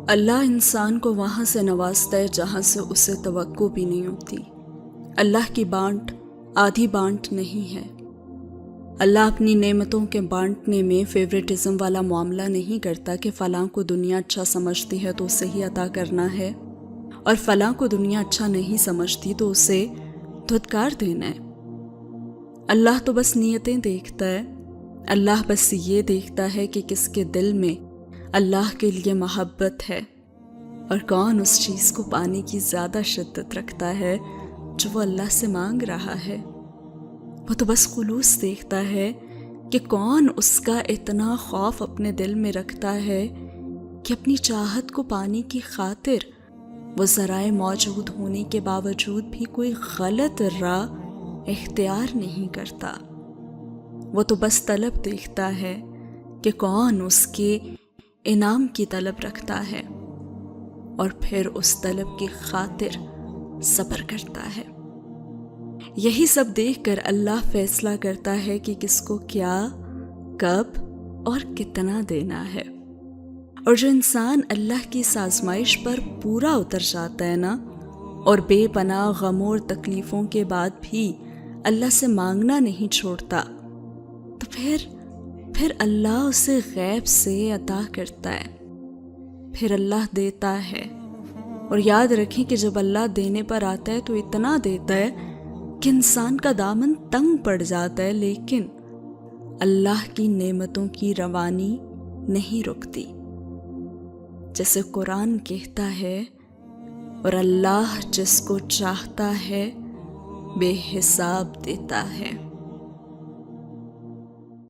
اللہ انسان کو وہاں سے نوازتا ہے جہاں سے اسے توقع بھی نہیں ہوتی۔ اللہ کی بانٹ آدھی بانٹ نہیں ہے۔ اللہ اپنی نعمتوں کے بانٹنے میں فیوریٹزم والا معاملہ نہیں کرتا کہ فلاں کو دنیا اچھا سمجھتی ہے تو اسے ہی عطا کرنا ہے، اور فلاں کو دنیا اچھا نہیں سمجھتی تو اسے دھتکار دینا ہے۔ اللہ تو بس نیتیں دیکھتا ہے۔ اللہ بس یہ دیکھتا ہے کہ کس کے دل میں اللہ کے لیے محبت ہے، اور کون اس چیز کو پانے کی زیادہ شدت رکھتا ہے جو وہ اللہ سے مانگ رہا ہے۔ وہ تو بس خلوص دیکھتا ہے کہ کون اس کا اتنا خوف اپنے دل میں رکھتا ہے کہ اپنی چاہت کو پانے کی خاطر وہ ذرائع موجود ہونے کے باوجود بھی کوئی غلط راہ اختیار نہیں کرتا۔ وہ تو بس طلب دیکھتا ہے کہ کون اس کے انعام کی طلب رکھتا ہے، اور پھر اس طلب کی خاطر صبر کرتا ہے۔ یہی سب دیکھ کر اللہ فیصلہ کرتا ہے کہ کس کو کیا، کب اور کتنا دینا ہے۔ اور جو انسان اللہ کی آزمائش پر پورا اتر جاتا ہے نا، اور بے پناہ غموں اور تکلیفوں کے بعد بھی اللہ سے مانگنا نہیں چھوڑتا، تو پھر اللہ اسے غیب سے عطا کرتا ہے، پھر اللہ دیتا ہے۔ اور یاد رکھیں کہ جب اللہ دینے پر آتا ہے تو اتنا دیتا ہے کہ انسان کا دامن تنگ پڑ جاتا ہے، لیکن اللہ کی نعمتوں کی روانی نہیں رکتی۔ جیسے قرآن کہتا ہے، اور اللہ جس کو چاہتا ہے بے حساب دیتا ہے۔